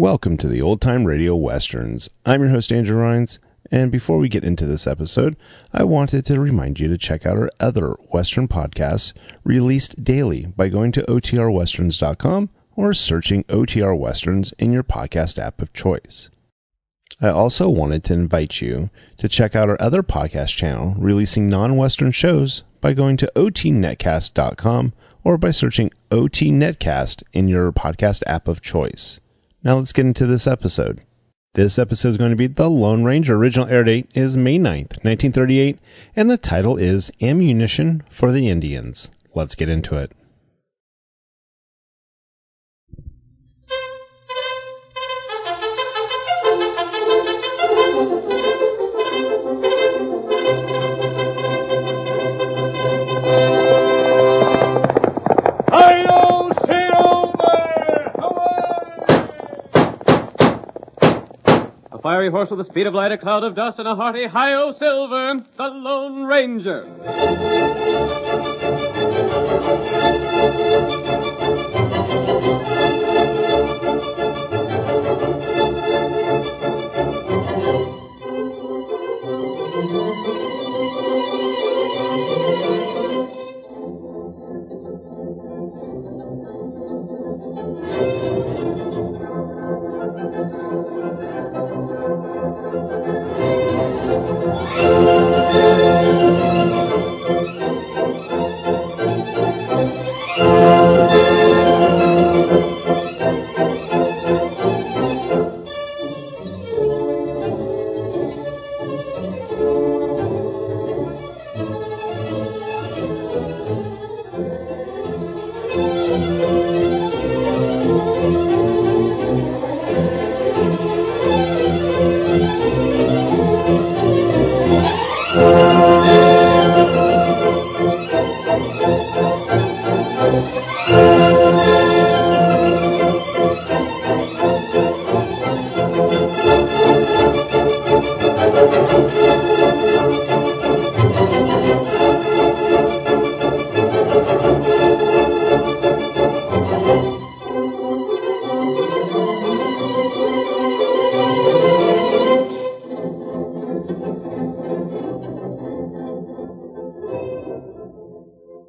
Welcome to the Old Time Radio Westerns. I'm your host, Andrew Rhynes, and before we get into this episode, I wanted to remind you to check out our other Western podcasts released daily by going to otrwesterns.com or searching OTR Westerns in your podcast app of choice. I also wanted to invite you to check out our other podcast channel releasing non-Western shows by going to otnetcast.com or by searching OT Netcast in your podcast app of choice. Now let's get into this episode. This episode is going to be The Lone Ranger. Original air date is May 9th, 1938, and the title is Ammunition for the Indians. Let's get into it. Fiery horse with the speed of light, a cloud of dust, and a hearty hi-yo Silver, the Lone Ranger.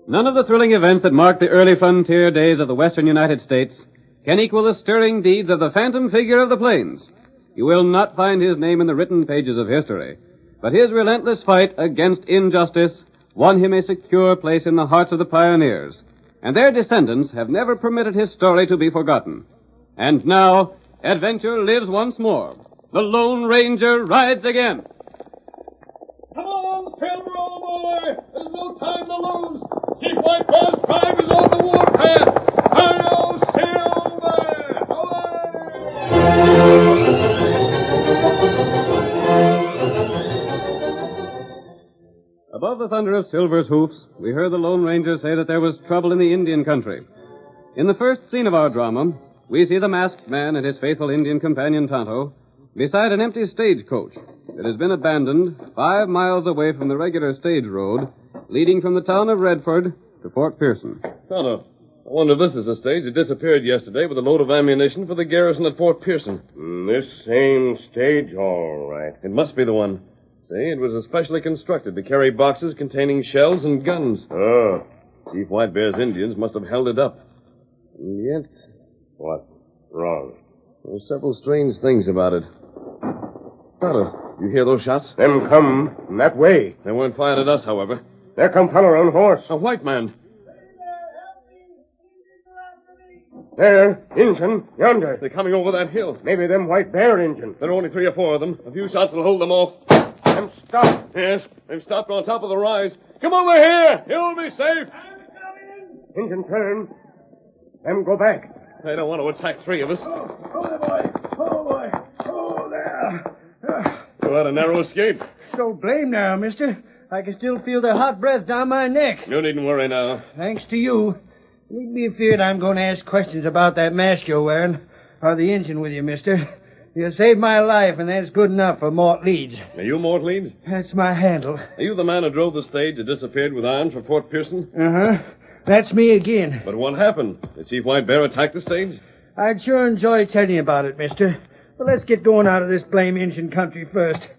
None of the thrilling events that marked the early frontier days of the western United States can equal the stirring deeds of the phantom figure of the plains. You will not find his name in the written pages of history, but his relentless fight against injustice won him a secure place in the hearts of the pioneers, and their descendants have never permitted his story to be forgotten. And now, adventure lives once more. The Lone Ranger rides again. Come on, Silver, old boy! There's no time to lose! Keep White Bear's tribe is on the warpath! Hi-yo, Silver! Above the thunder of Silver's hoofs, we heard the Lone Ranger say that there was trouble in the Indian country. In the first scene of our drama, we see the masked man and his faithful Indian companion Tonto beside an empty stagecoach that has been abandoned 5 miles away from the regular stage road leading from the town of Redford to Fort Pearson. Tonto, I wonder if this is the stage that disappeared yesterday with a load of ammunition for the garrison at Fort Pearson. This same stage, all right. It must be the one. See, it was especially constructed to carry boxes containing shells and guns. Oh. Chief White Bear's Indians must have held it up. And yet... What? Wrong. There are several strange things about it. Tonto, you hear those shots? Them come that way. They weren't fired at us, however. There come feller on horse. A white man. There, Injun, yonder. They're coming over that hill. Maybe them White Bear Injun. There are only 3 or 4 of them. A few shots will hold them off. Them stop. Yes, they've stopped on top of the rise. Come over here. You'll be safe. Injun turn. Them go back. They don't want to attack 3 of us. Oh, boy. Oh, boy. Oh, there. You had a narrow escape. So blame now, mister. I can still feel the hot breath down my neck. You needn't worry now. Thanks to you. Need be afeard I'm going to ask questions about that mask you're wearing, or the engine with you, mister. You saved my life, and that's good enough for Mort Leeds. Are you Mort Leeds? That's my handle. Are you the man who drove the stage that disappeared with Iron for Fort Pearson? Uh-huh. That's me again. But what happened? Did Chief White Bear attack the stage? I'd sure enjoy telling you about it, mister. But let's get going out of this blame Injun country first.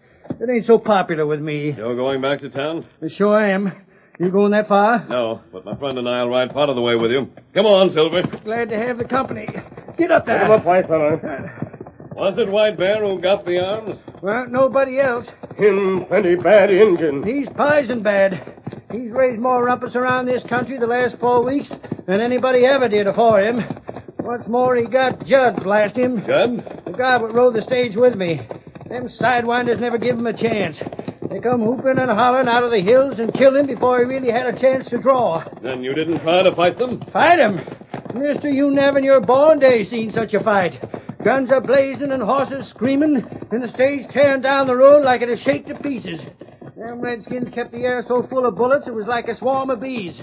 It ain't so popular with me. You're going back to town? Sure I am. You going that far? No, but my friend and I'll ride part of the way with you. Come on, Silver. Glad to have the company. Get up there. Get him up, white fella. Was it White Bear who got the arms? Well, nobody else. Him plenty bad Injun. He's poison bad. He's raised more rumpus around this country the last 4 weeks than anybody ever did afore him. What's more, he got Judd, blast him. Judd? The guy that rode the stage with me. Them sidewinders never give him a chance. They come whooping and hollering out of the hills and killed him before he really had a chance to draw. Then you didn't try to fight them? Fight him? Mister, you never in your born day seen such a fight. Guns are blazing and horses screaming, and the stage tearing down the road like it'd shake to pieces. Them redskins kept the air so full of bullets it was like a swarm of bees.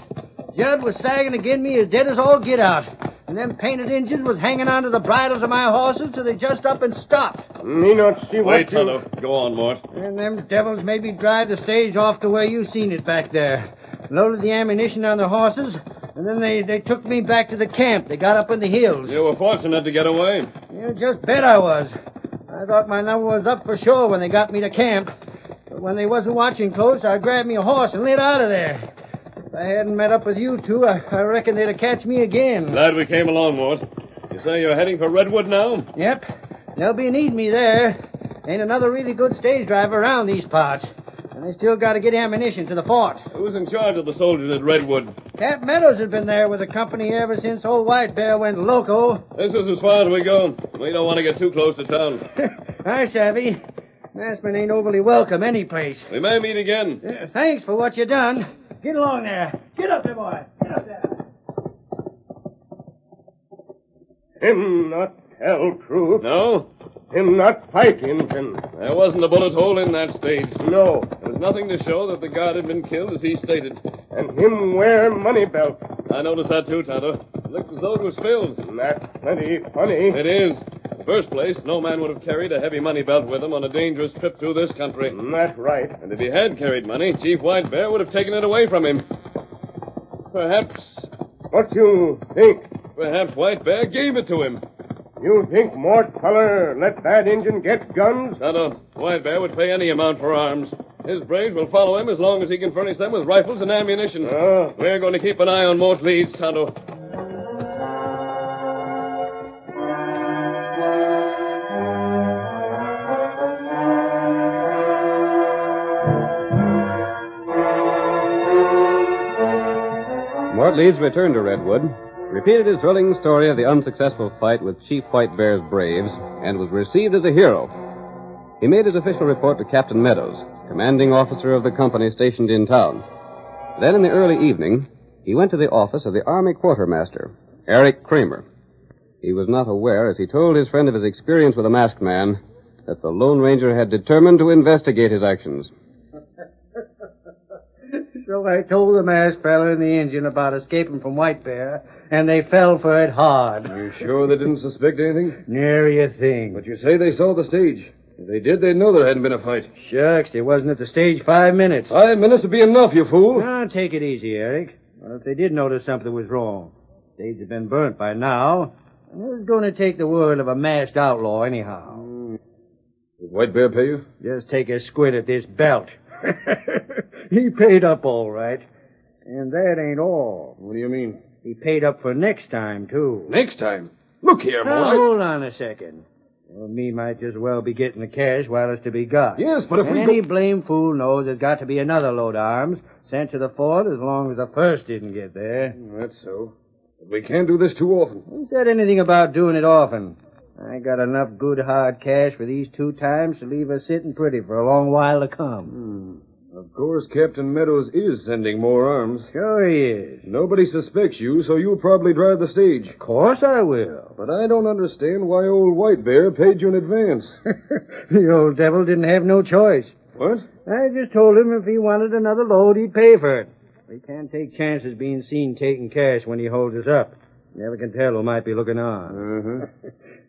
Judd was sagging agin me as dead as all get out. And them painted Injuns was hanging onto the bridles of my horses till they just up and stopped. Me not see what Wait, Tonto. Go on, Mort. And them devils made me drive the stage off to where you seen it back there. Loaded the ammunition on the horses, and then they took me back to the camp. They got up in the hills. You were fortunate to get away. You just bet I was. I thought my number was up for sure when they got me to camp. But when they wasn't watching close, I grabbed me a horse and lit out of there. If I hadn't met up with you two, I reckon they'd have catch me again. Glad we came along, Mort. You say you're heading for Redwood now? Yep. They'll be needing me there. Ain't another really good stage driver around these parts. And they still got to get ammunition to the fort. Who's in charge of the soldiers at Redwood? Cap Meadows has been there with the company ever since old White Bear went loco. This is as far as we go. We don't want to get too close to town. I savvy. Massman ain't overly welcome any place. We may meet again. Thanks for what you done. Get along there. Get up there, boy. Get up there. Him not tell truth. No? Him not fight Injun. There wasn't a bullet hole in that stage. No. There was nothing to show that the guard had been killed, as he stated. And him wear money belt. I noticed that too, Tonto. It looked as though it was filled. That's plenty funny. It is. In the first place, no man would have carried a heavy money belt with him on a dangerous trip through this country. That's right. And if he had carried money, Chief White Bear would have taken it away from him. Perhaps What you think? White Bear gave it to him. You think Mort feller let that Injun get guns? Tonto, White Bear would pay any amount for arms. His braves will follow him as long as he can furnish them with rifles and ammunition. We're going to keep an eye on Mort leads, Tonto. Mort Leeds returned to Redwood, repeated his thrilling story of the unsuccessful fight with Chief White Bear's braves, and was received as a hero. He made his official report to Captain Meadows, commanding officer of the company stationed in town. Then in the early evening, he went to the office of the Army Quartermaster, Eric Kramer. He was not aware, as he told his friend of his experience with a masked man, that the Lone Ranger had determined to investigate his actions. So I told the masked fella and the Injun about escaping from White Bear, and they fell for it hard. You sure they didn't suspect anything? Nary a thing. But you say they saw the stage. If they did, they'd know there hadn't been a fight. Shucks, they wasn't at the stage 5 minutes. 5 minutes would be enough, you fool. Now, take it easy, Eric. Well, if they did notice something was wrong, the stage had been burnt by now. And it was going to take the word of a masked outlaw anyhow. Did White Bear pay you? Just take a squint at this belt. He paid up all right. And that ain't all. What do you mean? He paid up for next time, too. Next time. Look here, Now, boy. hold on a second. Well, me might just well be getting the cash while it's to be got. Yes, but if and we any go... blame fool knows there's got to be another load of arms sent to the fort as long as the first didn't get there. That's so. But we can't do this too often. Who said anything about doing it often? I got enough good hard cash for these 2 times to leave us sitting pretty for a long while to come. Of course, Captain Meadows is sending more arms. Sure he is. Nobody suspects you, so you'll probably drive the stage. Of course I will. But I don't understand why old White Bear paid you in advance. The old devil didn't have no choice. What? I just told him if he wanted another load, he'd pay for it. We can't take chances being seen taking cash when he holds us up. Never can tell who might be looking on.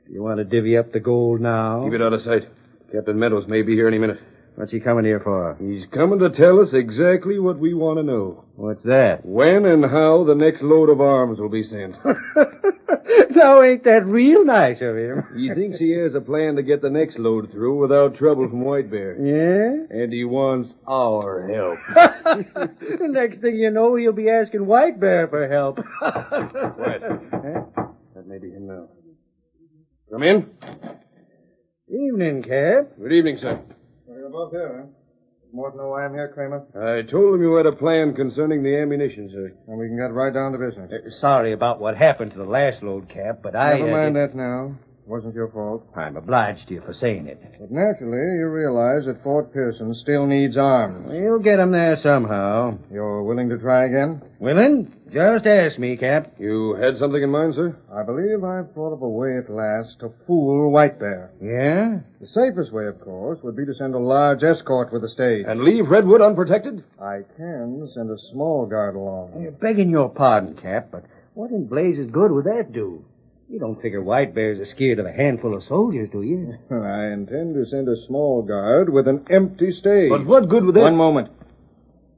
You want to divvy up the gold now? Keep it out of sight. Captain Meadows may be here any minute. What's he coming here for? He's coming to tell us exactly what we want to know. What's that? When and how the next load of arms will be sent. Now, ain't that real nice of him? He thinks he has a plan to get the next load through without trouble from White Bear. Yeah? And he wants our help. The next thing you know, he'll be asking White Bear for help. Quiet. That may be him now. Come in. Evening, Cap. Good evening, sir. You're both here, huh? Morton know why I'm here, Kramer? I told him you had a plan concerning the ammunition, sir. And we can get right down to business. Sorry about what happened to the last load, Cap, but I... Never mind that now. It wasn't your fault. I'm obliged to you for saying it. But naturally, you realize that Fort Pearson still needs arms. We'll get 'em there somehow. You're willing to try again? Willing? Just ask me, Cap. You had something in mind, sir? I believe I've thought of a way at last to fool White Bear. Yeah? The safest way, of course, would be to send a large escort with the stage. And leave Redwood unprotected? I can send a small guard along. Begging your pardon, Cap, but what in blazes good would that do? You don't figure White Bears are scared of a handful of soldiers, do you? I intend to send a small guard with an empty stage. But what good would that... One moment.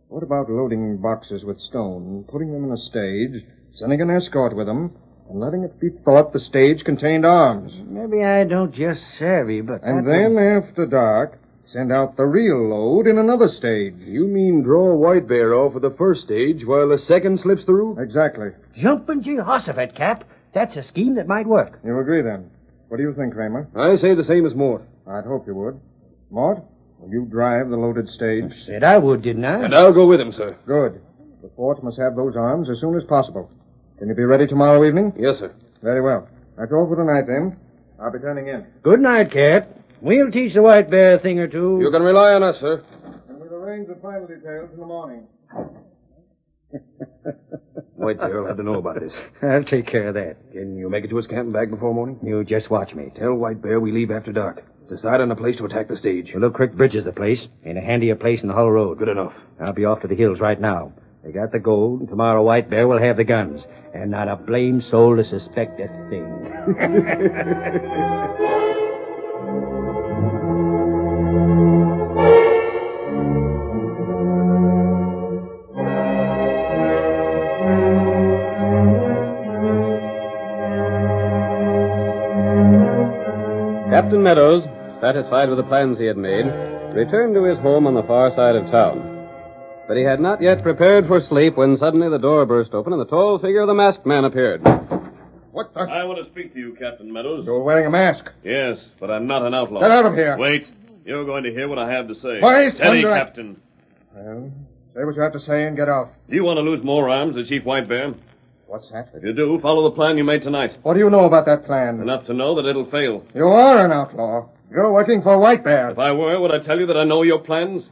What about loading boxes with stone, putting them in a stage, sending an escort with them, and letting it be thought the stage contained arms? Maybe I don't just savvy, but... And then, after dark, send out the real load in another stage. You mean draw White Bear off of the first stage while the second slips through? Exactly. Jumpin' Jehoshaphat, Cap. That's a scheme that might work. You agree, then? What do you think, Kramer? I say the same as Mort. I'd hope you would. Mort, will you drive the loaded stage? Said I would, didn't I? And I'll go with him, sir. Good. The fort must have those arms as soon as possible. Can you be ready tomorrow evening? Yes, sir. Very well. That's all for tonight, then. I'll be turning in. Good night, Cap. We'll teach the White Bear a thing or two. You can rely on us, sir. And we'll arrange the final details in the morning. White Bear will have to know about this. I'll take care of that. Can you make it to his camp and back before morning? You just watch me. Tell White Bear we leave after dark. Decide on a place to attack the stage. Little Creek Bridge is the place. Ain't a handier place in the Hull Road. Good enough. I'll be off to the hills right now. They got the gold, and tomorrow White Bear will have the guns. And not a blame soul to suspect a thing. Captain Meadows, satisfied with the plans he had made, returned to his home on the far side of town. But he had not yet prepared for sleep when suddenly the door burst open and the tall figure of the masked man appeared. What the... I want to speak to you, Captain Meadows. You're wearing a mask. Yes, but I'm not an outlaw. Get out of here. Wait. You're going to hear what I have to say. Why, Steady, thunder, Captain. Well, say what you have to say and get out. Do you want to lose more arms than Chief White Bear? What's that? If you do, follow the plan you made tonight. What do you know about that plan? Enough to know that it'll fail. You are an outlaw. You're working for White Bear. If I were, would I tell you that I know your plans?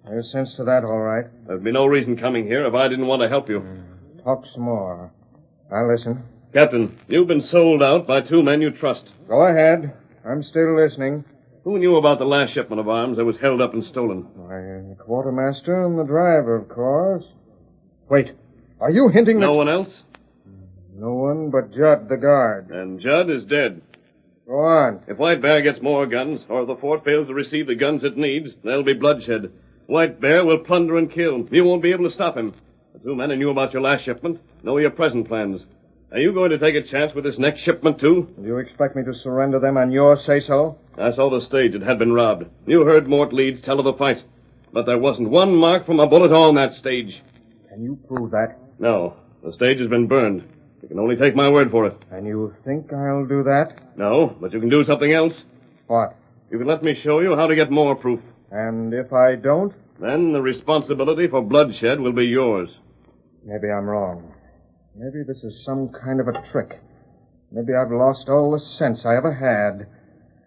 There's sense to that, all right. There'd be no reason coming here if I didn't want to help you. Talk some more. I'll listen. Captain, you've been sold out by two men you trust. Go ahead. I'm still listening. Who knew about the last shipment of arms that was held up and stolen? Why, the quartermaster and the driver, of course. Wait. Are you hinting that... No one else? No one but Judd, the guard. And Judd is dead. Go on. If White Bear gets more guns, or if the fort fails to receive the guns it needs, there'll be bloodshed. White Bear will plunder and kill. You won't be able to stop him. The two men who knew about your last shipment know your present plans. Are you going to take a chance with this next shipment, too? Do you expect me to surrender them on your say-so? I saw the stage. It had been robbed. You heard Mort Leeds tell of the fight. But there wasn't one mark from a bullet on that stage. Can you prove that? No. The stage has been burned. You can only take my word for it. And you think I'll do that? No, but you can do something else. What? You can let me show you how to get more proof. And if I don't? Then the responsibility for bloodshed will be yours. Maybe I'm wrong. Maybe this is some kind of a trick. Maybe I've lost all the sense I ever had.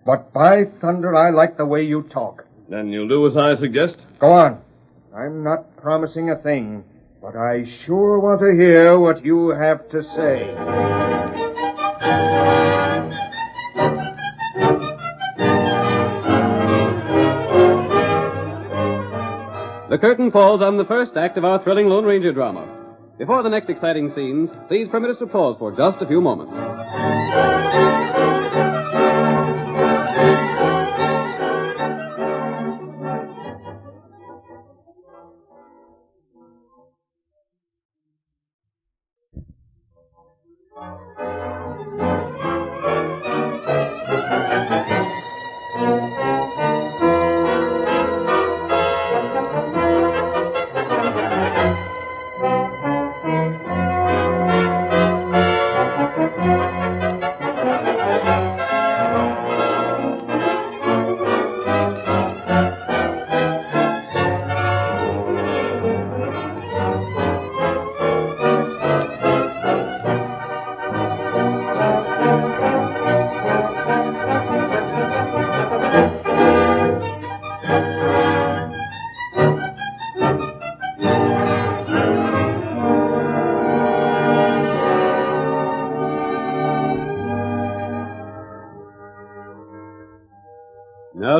But by thunder, I like the way you talk. Then you'll do as I suggest? Go on. I'm not promising a thing, but I sure want to hear what you have to say. The curtain falls on the first act of our thrilling Lone Ranger drama. Before the next exciting scenes, please permit us to pause for just a few moments.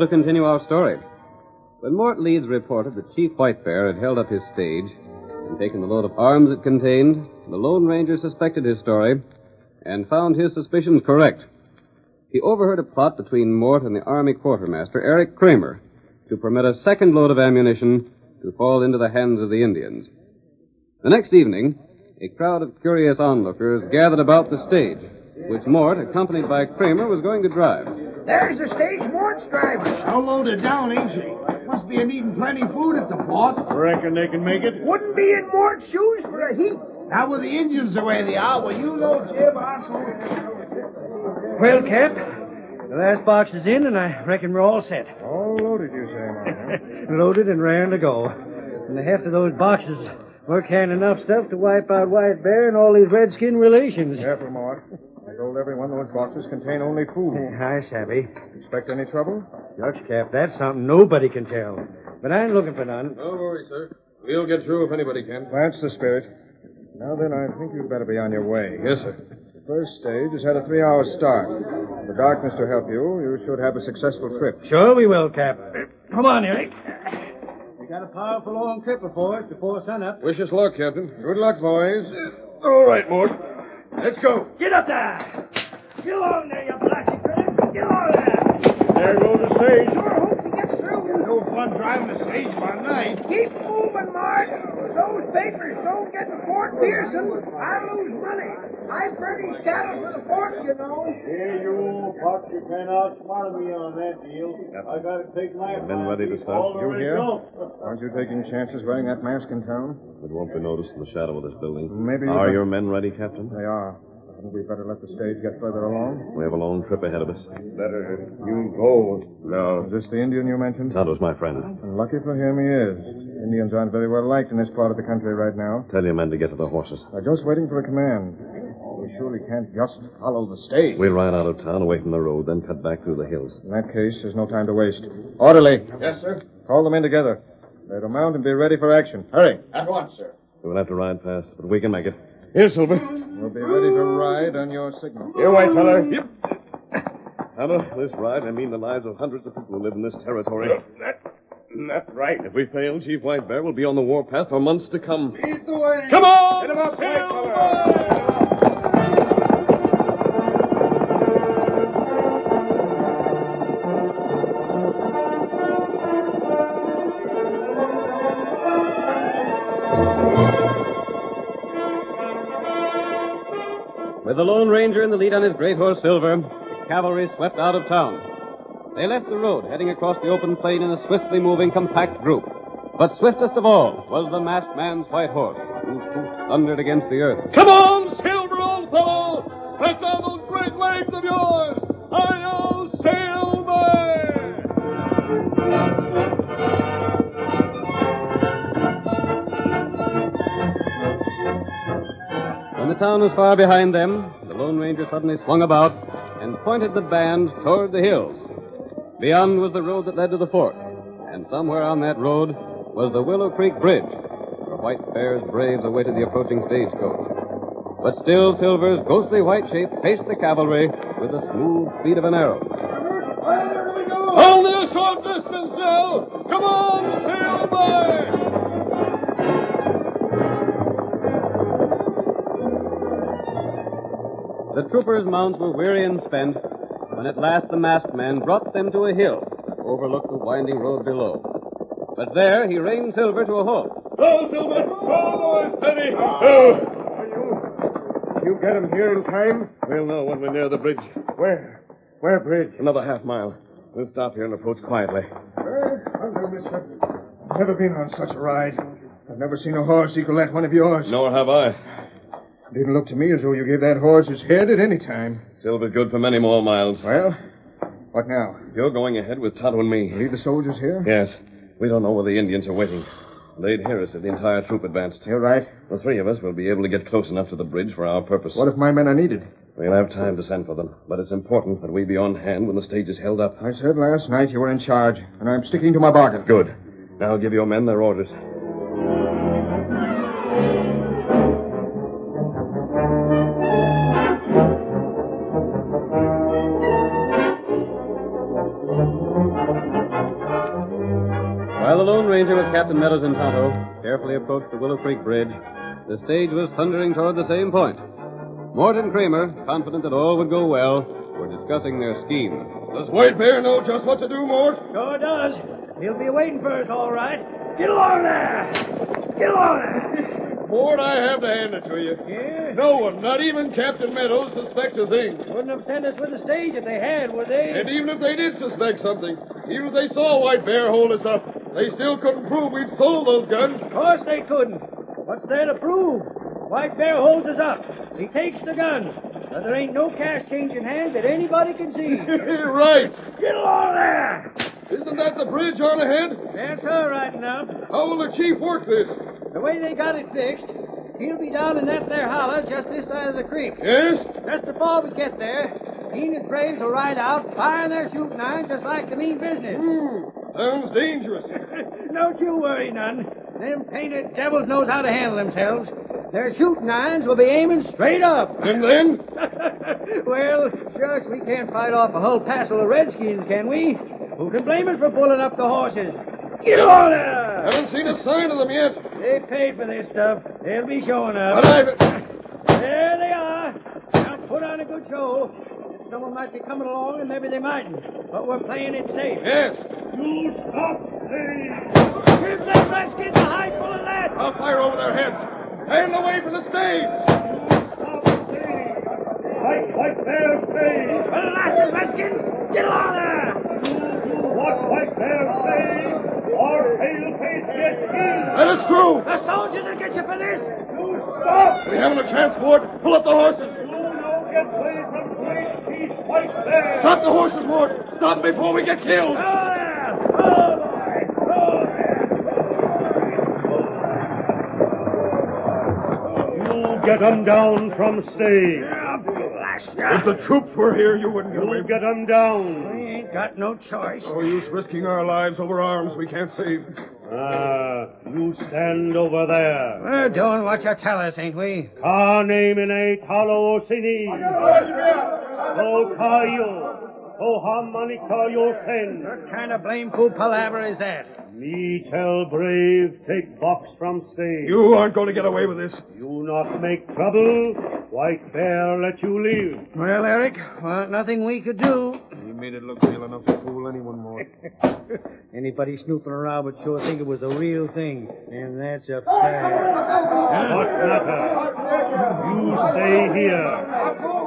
to continue our story. When Mort Leeds reported that Chief White Bear had held up his stage and taken the load of arms it contained, the Lone Ranger suspected his story and found his suspicions correct. He overheard a plot between Mort and the Army quartermaster, Eric Kramer, to permit a second load of ammunition to fall into the hands of the Indians. The next evening, a crowd of curious onlookers gathered about the stage, which Mort, accompanied by Kramer, was going to drive. There's the stage Mort's driving. How loaded down, ain't she? Must be needing plenty food at the fort. Reckon they can make it? Wouldn't be in Mort's shoes for a heap. Now with the Indians the way they are, well, you know, Jim, Well, Cap, the last box is in, and I reckon we're all set. All loaded, you say, Mark? Loaded and raring to go. And the heft of those boxes we're carrying enough stuff to wipe out White Bear and all his redskin relations. Careful, Mark. I told everyone those boxes contain only food. Hi, Savvy. Expect any trouble? Shucks, Cap, that's something nobody can tell. But I ain't looking for none. Don't worry, sir. We'll get through if anybody can. That's the spirit. Now then, I think you'd better be on your way. Yes, sir. The first stage has had a 3-hour start. With the darkness to help you, you should have a successful trip. Sure we will, Cap. Come on, Eric. We got a powerful long trip before us before sunup. Wish us luck, Captain. Good luck, boys. All right, Mort. Let's go. Get up there! Get along there, you blacky critter! Get along there! There goes the stage. Sure hope he gets through. no fun driving the stage by night. Keep moving, Mart. Those papers don't get to Fort Pearson. I lose money. I furnish cattle for the fort, you know. Here, you old buck, you can't outsmart me on that deal. I gotta take my... Men ready to start? You here? Aren't you taking chances wearing that mask in town? It won't be noticed in the shadow of this building. Maybe you Are can- your men ready, Captain? They are. Hadn't we better let the stage get further along? We have a long trip ahead of us. Better you go. No. Is this the Indian you mentioned? Tonto's my friend. And lucky for him, he is. Indians aren't very well liked in this part of the country right now. Tell your men to get to the horses. They're just waiting for a command. We surely can't just follow the stage. We'll ride out of town away from the road, then cut back through the hills. In that case, there's no time to waste. Orderly, Yes, sir. call the men together. They're to mount and be ready for action. Hurry. At once, sir. We'll have to ride fast, but we can make it. Here, Silver. We'll be ready to ride on your signal. Here, white feller. Yep. Tonto, this ride, I mean the lives of hundreds of people who live in this territory. That's right. If we fail, Chief White Bear will be on the warpath for months to come. Lead the way. Come on! Get him up, white feller. With the Lone Ranger in the lead on his great horse, Silver, the cavalry swept out of town. They left the road, heading across the open plain in a swiftly moving, compact group. But swiftest of all was the masked man's white horse, whose hoofs thundered against the earth. Come on, Silver, old fellow! Stretch out those great legs of yours! Hi-yo, Silver! When the town was far behind them, the Lone Ranger suddenly swung about and pointed the band toward the hills. Beyond was the road that led to the fort, and somewhere on that road was the Willow Creek Bridge, where White Bear's braves awaited the approaching stagecoach. But still Silver's ghostly white shape paced the cavalry with the smooth speed of an arrow. There we go. Only a short distance now! Come on, Silver! The troopers' mounts were weary and spent when at last the masked man brought them to a hill that overlooked the winding road below. But there he reined Silver to a halt. Go, Silver! Go, boys, steady! You get him here in time? We'll know when we're near the bridge. Where? Where, Bridge? Another half mile. We'll stop here and approach quietly. I've never been on such a ride. I've never seen a horse equal that one of yours. Nor have I. Didn't look to me as though you gave that horse his head at any time. Silver's good for many more miles. Well, what now? You're going ahead with Tonto and me. Leave the soldiers here? Yes. We don't know where the Indians are waiting. They'd hear us if the entire troop advanced. You're right. The three of us will be able to get close enough to the bridge for our purpose. What if my men are needed? We'll have time to send for them, but it's important that we be on hand when the stage is held up. I said last night you were in charge, and I'm sticking to my bargain. Good. Now give your men their orders. While the Lone Ranger with Captain Meadows and Tonto carefully approached the Willow Creek Bridge, the stage was thundering toward the same point. Mort and Kramer, confident that all would go well, were discussing their scheme. Does White Bear know just what to do, Mort? Sure does. He'll be waiting for us, all right. Get along there! Get along there! Mort, I have to hand it to you. Yeah? No one, not even Captain Meadows, suspects a thing. Wouldn't have sent us with the stage if they had, would they? And even if they did suspect something, even if they saw White Bear hold us up, they still couldn't prove we'd sold those guns. Of course they couldn't. What's there to prove? White Bear holds us up. He takes the guns. But there ain't no cash change in hand that anybody can see. Right. Get along there! Isn't that the bridge on ahead? That's all right enough. How will the chief work this? The way they got it fixed, he'll be down in that there holler just this side of the creek. Yes? Just before we get there, he and his braves will ride out, firing their shooting irons just like they mean business. Sounds dangerous. Don't you worry none. Them painted devils knows how to handle themselves. Their shooting irons will be aiming straight up. And then? Well, shucks, we can't fight off a whole passel of redskins, can we? Who can blame us for pulling up the horses? Get on there! Haven't seen a sign of them yet. They paid for this stuff. They'll be showing up. But There they are. Now put on a good show. Someone might be coming along, and maybe they mightn't. But we're playing it safe. Yes. You stop, please. Give them redskins a hide full of lead. I'll fire over their heads. Stand away from the stage. Stop, please. White Bear, please. Well, last redskins, get along there. What White Bear say? Or pale-face get killed. That is true. The soldiers will get you for this. You stop. We haven't a chance, Mort. Pull up the horses. You don't get away from great chief White Bear. Stop the horses, Mort. Stop them before we get killed. Oh, there. Oh, boy. Oh, there. You get 'em down from stage. Blast ya. If the troops were here, you wouldn't get away. You get 'em down. We ain't got no choice. No use risking our lives over arms we can't save. You stand over there. We're doing what you tell us, ain't we? Ka name in a talo sini. Ko kayo. Ko hamanika yo sen. What kind of blame fool palaver is that? Me tell brave, take box from stage. You aren't going to get away with this. You not make trouble, White Bear let you live. Well, Eric, nothing we could do. He made it look real enough to fool anyone more. Anybody snooping around would sure think it was the real thing. And that's a fact. What matter? You stay here.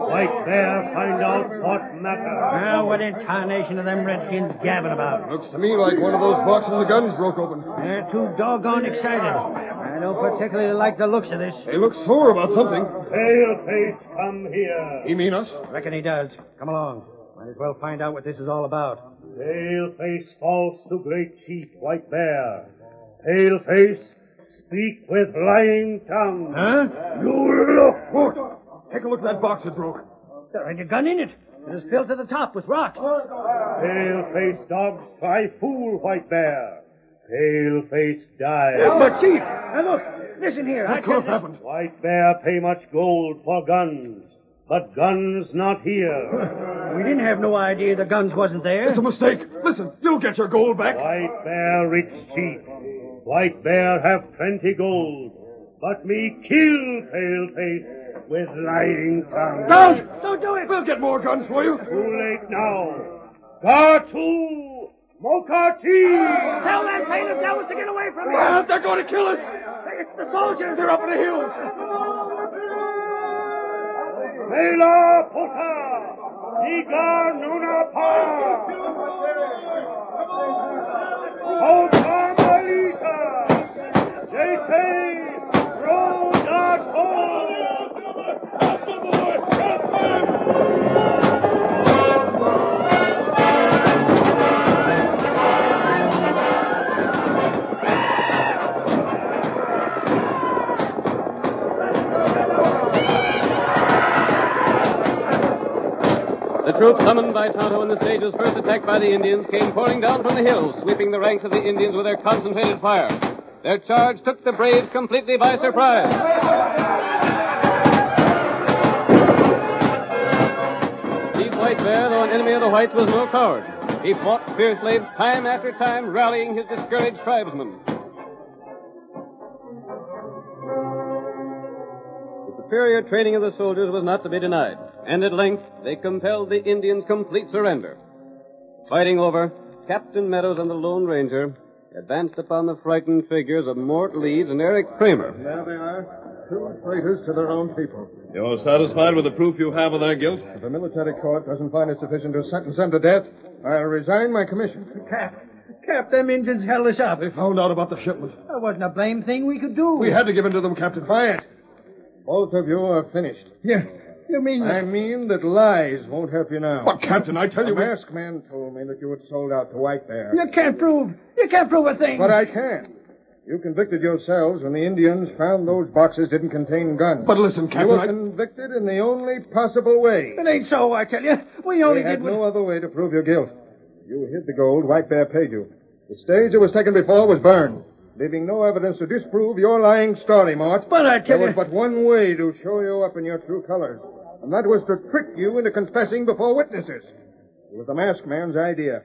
White Bear find out what matter. Well, what in tarnation are them redskins gabbing about? Looks to me like one of those boxes of guns broke open. They're too doggone excited. I don't particularly like the looks of this. They look sore about something. Paleface, come here. He mean us? Reckon he does. Come along. Might as well find out what this is all about. Paleface false to great chief White Bear. Paleface, speak with lying tongue. Huh? You look, Mort. Take a look at that box that broke. There ain't a gun in it. It is filled to the top with rocks. Paleface dogs try fool White Bear. Paleface die. But, Chief, now look. Listen here. What could have happened? White Bear pay much gold for guns. But guns not here. We didn't have no idea the guns wasn't there. It's a mistake. Listen, you'll get your gold back. White Bear rich chief. White Bear have plenty gold. But me kill Paleface with lying tongue. Don't do it. We'll get more guns for you. Too late now. Gatu Mokati. Tell that painted devils to get away from me. They're going to kill us. It's the soldiers. They're up in the hills. Vela Pota. Iga Nuna Pa. Ota Malita. Jete Rodato. The troops summoned by Tonto and the stages first attacked by the Indians came pouring down from the hills, sweeping the ranks of the Indians with their concentrated fire. Their charge took the braves completely by surprise. Chief White Bear, though an enemy of the whites, was no coward. He fought fiercely, time after time, rallying his discouraged tribesmen. The superior training of the soldiers was not to be denied, and at length they compelled the Indians' complete surrender. Fighting over, Captain Meadows and the Lone Ranger advanced upon the frightened figures of Mort Leeds and Eric Kramer. There they are, two traitors to their own people. You're satisfied with the proof you have of their guilt? If the military court doesn't find it sufficient to sentence them to death, I'll resign my commission. Cap, them Indians held us up. They found out about the shipment. There wasn't a blame thing we could do. We had to give in to them, Captain. Quiet. Both of you are finished. You mean... I mean that lies won't help you now. But, Captain, I tell you... The masked man told me that you had sold out to White Bear. You can't prove a thing. But I can. You convicted yourselves when the Indians found those boxes didn't contain guns. But listen, Captain, You were convicted in the only possible way. It ain't so, I tell you. We only had did... no other way to prove your guilt. You hid the gold White Bear paid you. The stage it was taken before was burned, leaving no evidence to disprove your lying story, Mort. But I tell There you... was but one way to show you up in your true colors, and that was to trick you into confessing before witnesses. It was the masked man's idea.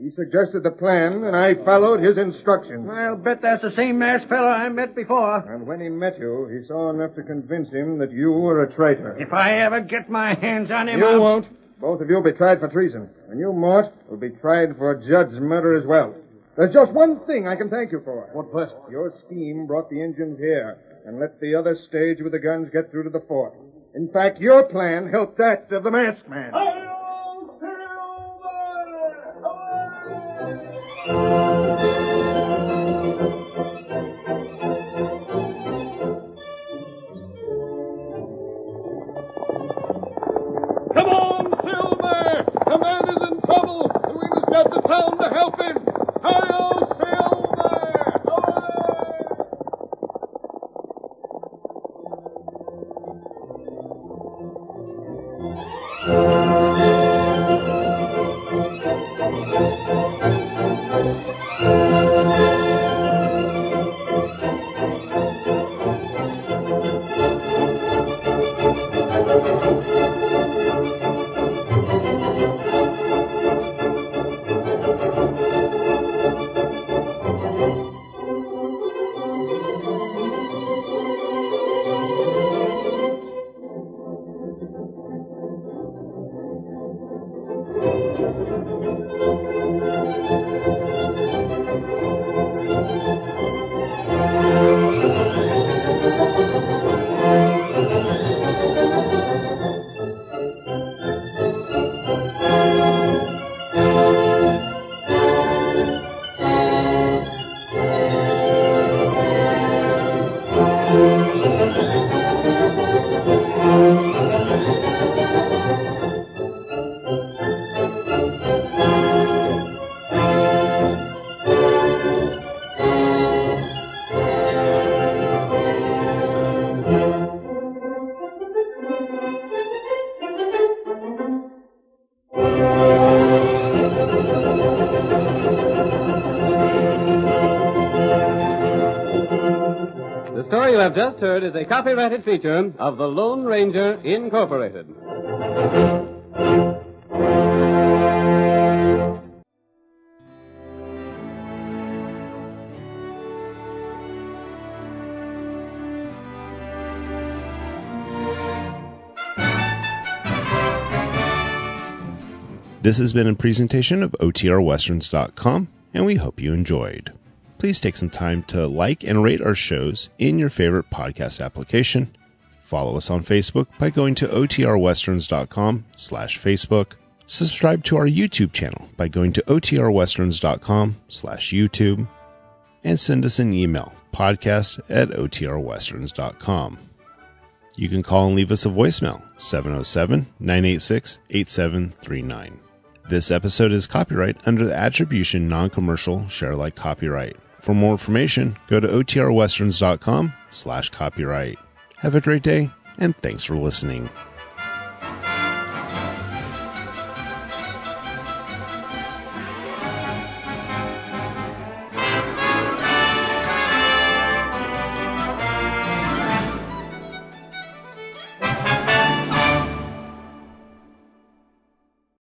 He suggested the plan, and I followed his instructions. I'll bet that's the same masked fellow I met before. And when he met you, he saw enough to convince him that you were a traitor. If I ever get my hands on him, You won't. Both of you will be tried for treason. And you, Mort, will be tried for Judd's murder as well. There's just one thing I can thank you for. What that? Your scheme brought the Indians here and let the other stage with the guns get through to the fort. In fact, your plan helped that of the masked man. Come on, Silver! The man is in trouble, and we must get to town to help him. Hi-yo, Silver! The story you have just heard is a copyrighted feature of the Lone Ranger Incorporated. This has been a presentation of OTRWesterns.com, and we hope you enjoyed. Please take some time to like and rate our shows in your favorite podcast application. Follow us on Facebook by going to OTRWesterns.com/Facebook. Subscribe to our YouTube channel by going to OTRWesterns.com/YouTube. And send us an email, podcast@OTRWesterns.com. You can call and leave us a voicemail, 707-986-8739. This episode is copyright under the Attribution Non-Commercial Share Alike copyright. For more information, go to OTRWesterns.com/copyright. Have a great day, and thanks for listening.